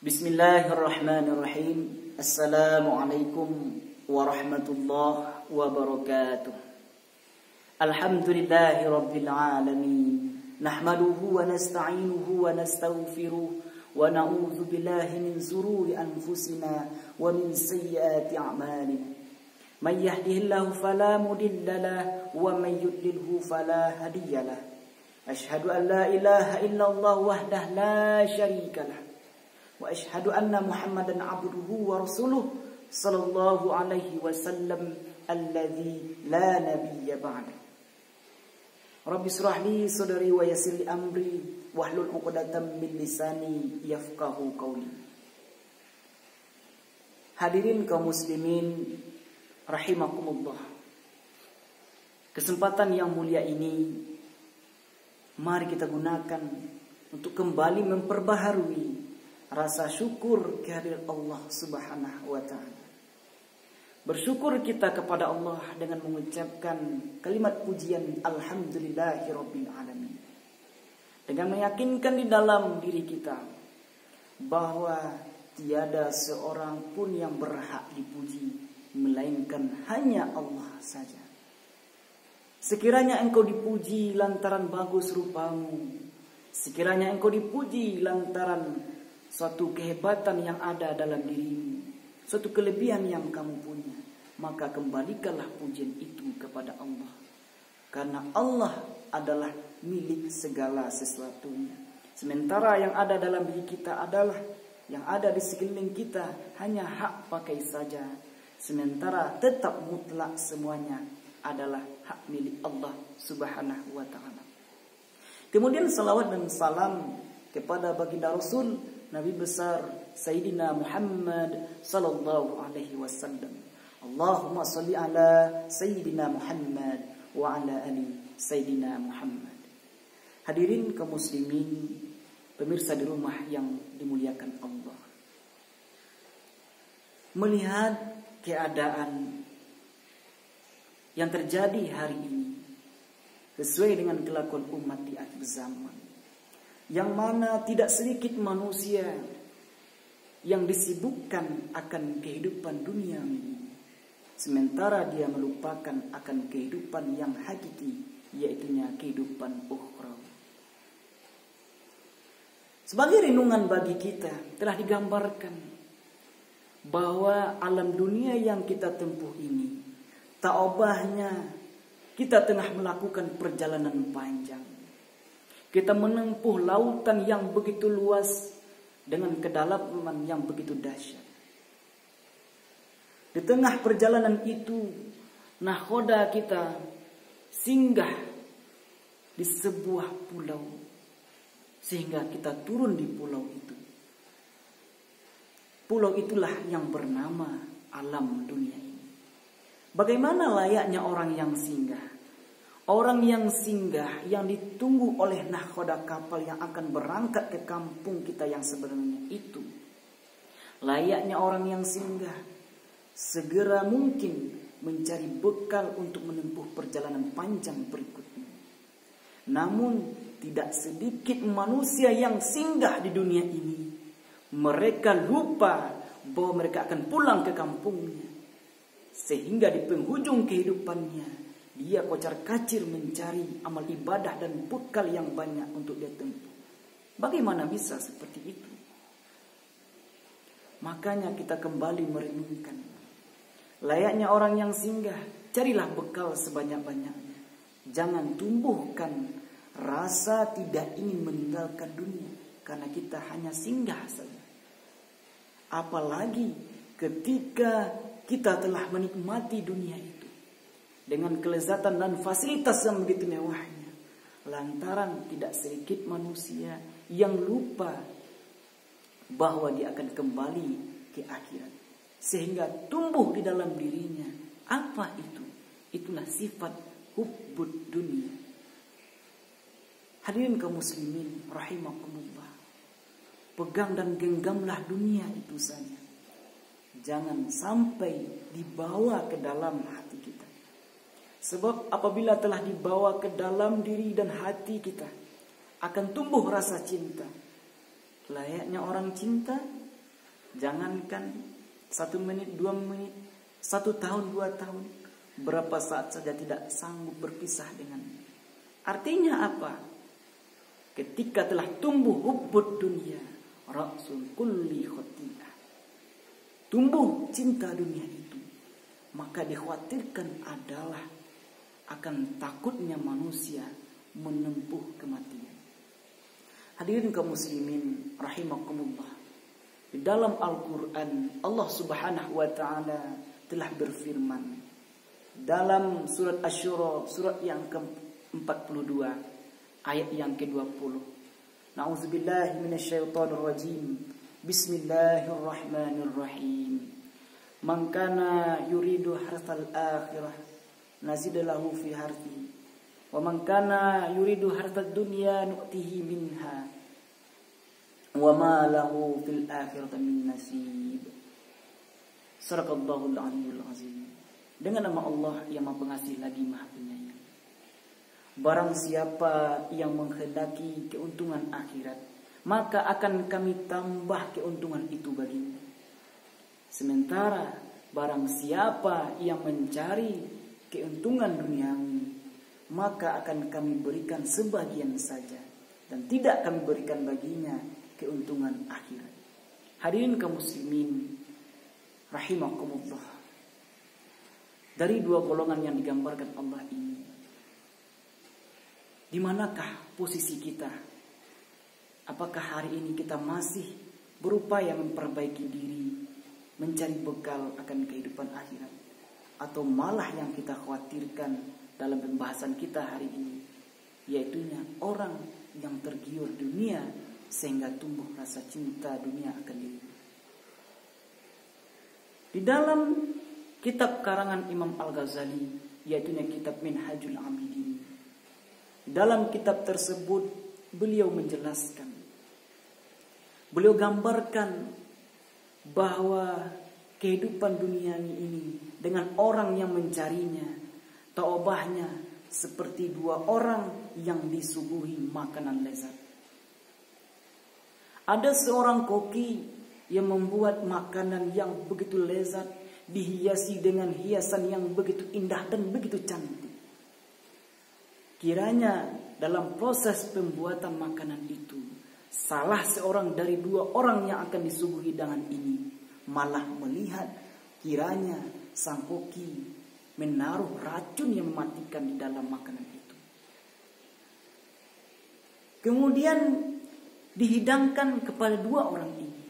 Bismillahirrahmanirrahim. Assalamualaikum warahmatullahi wabarakatuh. Alhamdulillahi rabbil alamin. Nahmaduhu wa nasta'inuhu wa nastaghfiruh wa na'udzu billahi min shururi anfusina wa min sayyiati a'malina. May yahdihillahu fala mudilla lahu wa may yudlilhu fala hadiya lahu. Asyhadu an la ilaha illallah wahdahu la syarika lahu. Wa asyhadu anna Muhammadan abduhu wa rasuluh sallallahu alaihi wasallam alladzi la nabiyya ba'da. Rabbi shrah li sadri wa yassir li amri wahlul 'uqdatam min lisani yafqahu qawli. Hadirin kaum muslimin rahimakumullah. Kesempatan yang mulia ini mari kita gunakan untuk kembali memperbaharui rasa syukur kehadirat Allah Subhanahu wa ta'ala. Bersyukur kita kepada Allah dengan mengucapkan kalimat pujian alhamdulillahirabbil alamin. Dengan meyakinkan di dalam diri kita bahwa tiada seorang pun yang berhak dipuji melainkan hanya Allah saja. Sekiranya engkau dipuji lantaran bagus rupamu, sekiranya engkau dipuji lantaran suatu kehebatan yang ada dalam dirimu, suatu kelebihan yang kamu punya, maka kembalikanlah pujian itu kepada Allah. Karena Allah adalah milik segala sesuatunya. Sementara yang ada dalam diri kita adalah, yang ada di sekeliling kita hanya hak pakai saja. Sementara tetap mutlak semuanya adalah hak milik Allah Subhanahu wa ta'ala. Kemudian salawat dan salam kepada baginda Rasul Nabi besar Sayyidina Muhammad sallallahu alaihi wasallam. Allahumma salli ala Sayyidina Muhammad wa ala ali Sayyidina Muhammad. Hadirin kaum muslimin, pemirsa di rumah yang dimuliakan Allah. Melihat keadaan yang terjadi hari ini sesuai dengan kelakuan umat di akhir zaman, yang mana tidak sedikit manusia yang disibukkan akan kehidupan dunia ini, sementara dia melupakan akan kehidupan yang hakiki, yaitunya kehidupan ukhrawi. Sebagai renungan bagi kita telah digambarkan bahwa alam dunia yang kita tempuh ini tak obahnya kita tengah melakukan perjalanan panjang. Kita menempuh lautan yang begitu luas dengan kedalaman yang begitu dahsyat. Di tengah perjalanan itu, nahkoda kita singgah di sebuah pulau, sehingga kita turun di pulau itu. Pulau itulah yang bernama alam dunia ini. Bagaimana layaknya orang yang singgah? Orang yang singgah, yang ditunggu oleh nahkoda kapal yang akan berangkat ke kampung kita yang sebenarnya itu. Layaknya orang yang singgah, segera mungkin mencari bekal untuk menempuh perjalanan panjang berikutnya. Namun tidak sedikit manusia yang singgah di dunia ini. Mereka lupa bahwa mereka akan pulang ke kampungnya. Sehingga di penghujung kehidupannya, dia kocar-kacir mencari amal ibadah dan bekal yang banyak untuk dia tempuh. Bagaimana bisa seperti itu? Makanya kita kembali merenungkan. Layaknya orang yang singgah, carilah bekal sebanyak-banyaknya. Jangan tumbuhkan rasa tidak ingin meninggalkan dunia, karena kita hanya singgah saja. Apalagi ketika kita telah menikmati dunia itu dengan kelezatan dan fasilitas yang begitu mewahnya, lantaran tidak sedikit manusia yang lupa bahwa dia akan kembali ke akhirat, sehingga tumbuh di dalam dirinya apa itu? Itulah sifat hubbud dunia. Hadirin kaum muslimin rahimakumullah, pegang dan genggamlah dunia itu saja. Jangan sampai dibawa ke dalam hati kita. Sebab apabila telah dibawa ke dalam diri dan hati kita, akan tumbuh rasa cinta. Layaknya orang cinta, Jangankan 1 menit, 2 menit, 1 tahun, 2 tahun, berapa saat saja tidak sanggup berpisah dengannya. Artinya apa? Ketika telah tumbuh hubbud dunia, ra'sul kulli khati'ah, tumbuh cinta dunia itu, maka dikhawatirkan adalah akan takutnya manusia menempuh kematian. Hadirin kaum muslimin rahimakumullah. Di dalam Al-Quran Allah subhanahu wa ta'ala telah berfirman dalam surat Asy-Syura, surat yang ke-42 ayat yang ke-20. Na'udzubillahi minasyaitonir rajim. Bismillahirrahmanirrahim. Man kana yuridu harthal akhirah nazid lahu fi harthi wa man kana yuridu harthad dunya nu'tihi minha wa ma lahu fil akhirati min nasib. Sadaqallahul aliyyul azim. Dengan nama Allah yang Maha Pengasih lagi Maha Penyayang. Barang siapa yang menghendaki keuntungan akhirat, maka akan kami tambah keuntungan itu baginya. Sementara barang siapa yang mencari keuntungan duniawi, maka akan kami berikan sebagian saja dan tidak kami berikan baginya keuntungan akhirat. Hadirin kaum muslimin rahimakumullah. Dari dua golongan yang digambarkan Allah ini, di manakah posisi kita? Apakah hari ini kita masih berupaya memperbaiki diri, mencari bekal akan kehidupan akhirat, atau malah yang kita khawatirkan dalam pembahasan kita hari ini, yaitunya orang yang tergiur dunia sehingga tumbuh rasa cinta dunia akan dirinya. Di dalam kitab karangan Imam Al-Ghazali, yaitu kitab Minhajul Abidin, dalam kitab tersebut beliau menjelaskan, beliau gambarkan bahwa kehidupan dunia ini dengan orang yang mencarinya, taubahnya seperti dua orang yang disuguhi makanan lezat. Ada seorang koki yang membuat makanan yang begitu lezat, dihiasi dengan hiasan yang begitu indah dan begitu cantik. Kiranya dalam proses pembuatan makanan itu, salah seorang dari dua orang yang akan disuguhi dengan ini malah melihat kiranya sang koki menaruh racun yang mematikan di dalam makanan itu. Kemudian dihidangkan kepada dua orang ini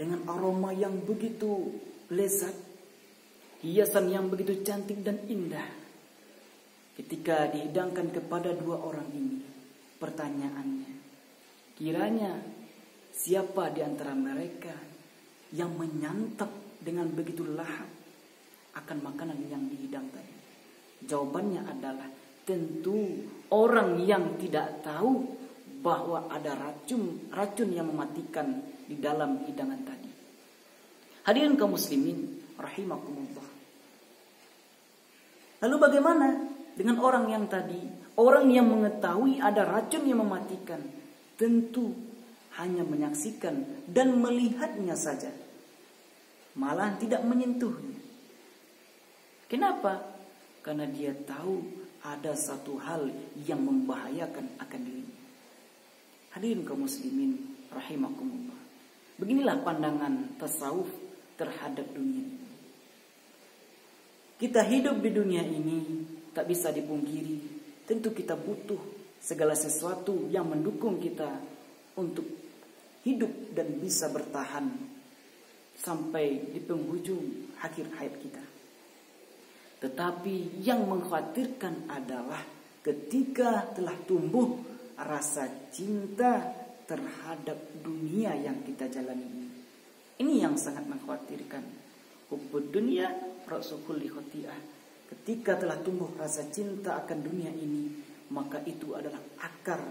dengan aroma yang begitu lezat, hiasan yang begitu cantik dan indah. Ketika dihidangkan kepada dua orang ini, pertanyaannya, kiranya siapa di antara mereka yang menyantap dengan begitu lahap akan makanan yang dihidangkan? Jawabannya adalah tentu orang yang tidak tahu bahwa ada racun yang mematikan di dalam hidangan tadi. Hadirin kaum muslimin rahimakumullah. Lalu bagaimana dengan orang yang tadi? Orang yang mengetahui ada racun yang mematikan, tentu hanya menyaksikan dan melihatnya saja, malah tidak menyentuhnya. Kenapa? Karena dia tahu ada satu hal yang membahayakan akan dirinya. Hadirin kaum muslimin rahimakumullah. Beginilah pandangan tasawuf terhadap dunia ini. Kita hidup di dunia ini tak bisa dipungkiri, tentu kita butuh segala sesuatu yang mendukung kita untuk hidup dan bisa bertahan sampai di penghujung akhir hayat kita. Tetapi yang mengkhawatirkan adalah ketika telah tumbuh rasa cinta terhadap dunia yang kita jalani ini. Ini yang sangat mengkhawatirkan. Hubbud dunia ra'sul kulli khati'ah. Ketika telah tumbuh rasa cinta akan dunia ini, maka itu adalah akar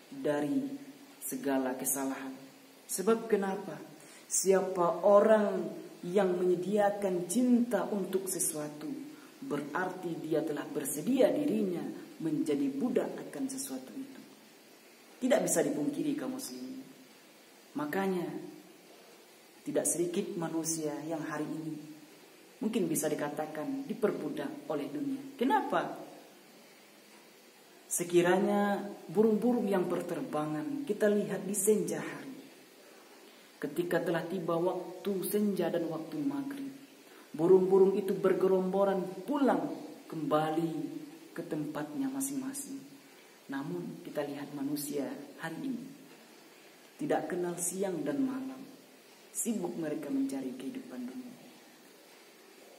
dari segala kesalahan. Sebab kenapa? Siapa orang yang menyediakan cinta untuk sesuatu, berarti dia telah bersedia dirinya menjadi budak akan sesuatu itu. Tidak bisa dipungkiri kaum muslimin. Makanya Tidak sedikit manusia yang hari ini mungkin bisa dikatakan diperbudak oleh dunia. Kenapa? Sekiranya burung-burung yang berterbangan kita lihat di senja hari, ketika telah tiba waktu senja dan waktu maghrib, burung-burung itu bergerombolan pulang kembali ke tempatnya masing-masing. Namun kita lihat manusia hari ini tidak kenal siang dan malam. Sibuk mereka mencari kehidupan dunia.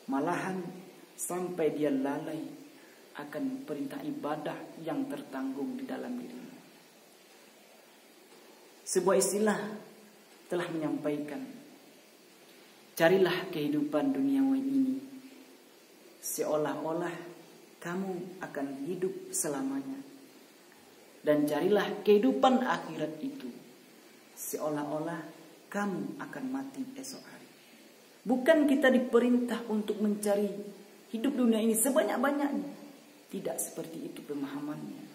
Malahan sampai dia lalai akan perintah ibadah yang tertanggung di dalam dirinya. Sebuah istilah telah menyampaikan, carilah kehidupan duniawi ini seolah-olah kamu akan hidup selamanya, dan carilah kehidupan akhirat itu seolah-olah kamu akan mati esok hari. Bukan kita diperintah untuk mencari hidup dunia ini sebanyak-banyaknya. Tidak seperti itu pemahamannya.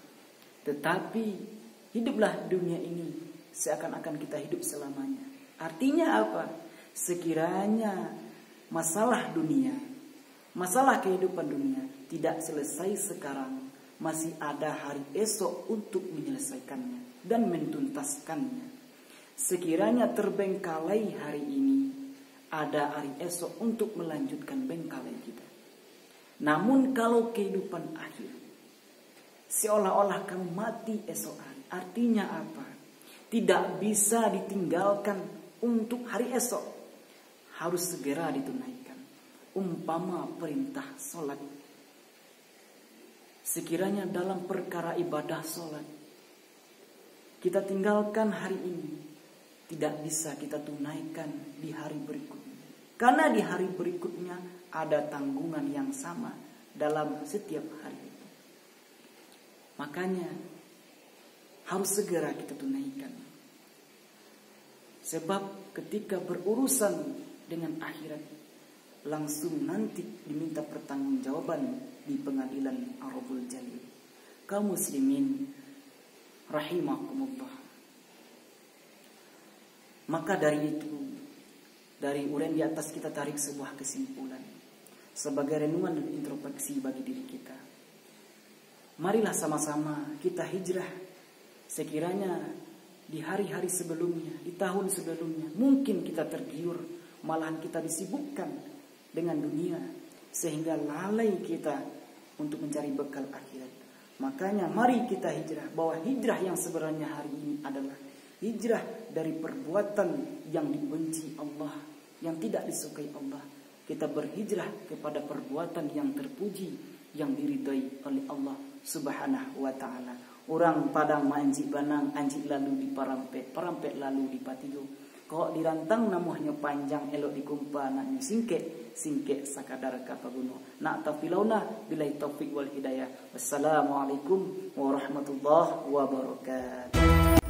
Tetapi hiduplah dunia ini seakan-akan kita hidup selamanya. Artinya apa? Sekiranya masalah dunia, masalah kehidupan dunia tidak selesai sekarang, masih ada hari esok untuk menyelesaikannya dan mentuntaskannya. Sekiranya terbengkalai hari ini, ada hari esok untuk melanjutkan bengkalai kita. Namun kalau kehidupan akhir, seolah-olah kamu mati esok hari. Artinya apa? Tidak bisa ditinggalkan untuk hari esok. Harus segera ditunaikan. Umpama perintah sholat. Sekiranya dalam perkara ibadah sholat, kita tinggalkan hari ini, tidak bisa kita tunaikan di hari berikutnya. Karena di hari berikutnya ada tanggungan yang sama dalam setiap hari itu. Makanya harus segera kita tunaikan. Sebab ketika berurusan dengan akhirat, langsung nanti diminta pertanggungjawaban di pengadilan Ar-Rabbul Jalil. Kaum muslimin rahimakumullah. Maka dari itu, dari uraian di atas kita tarik sebuah kesimpulan sebagai renungan dan introspeksi bagi diri kita. Marilah sama-sama kita hijrah. Sekiranya di hari-hari sebelumnya, di tahun sebelumnya, mungkin kita tergiur, malahan kita disibukkan dengan dunia, sehingga lalai kita untuk mencari bekal akhirat. Makanya mari kita hijrah, bahwa hijrah yang sebenarnya hari ini adalah hijrah dari perbuatan yang dibenci Allah, yang tidak disukai Allah. Kita berhijrah kepada perbuatan yang terpuji, yang diridai oleh Allah Subhanahu wa ta'ala. Orang Padang manji banang, anji lalu di parampet, parampet lalu di patigo. Kok dirantang namuhnya panjang, elok dikumpa, naknya singke sakadar kapaguno. Nak tafilauna bilai taufik wal hidayah. Wassalamualaikum warahmatullahi wabarakatuh.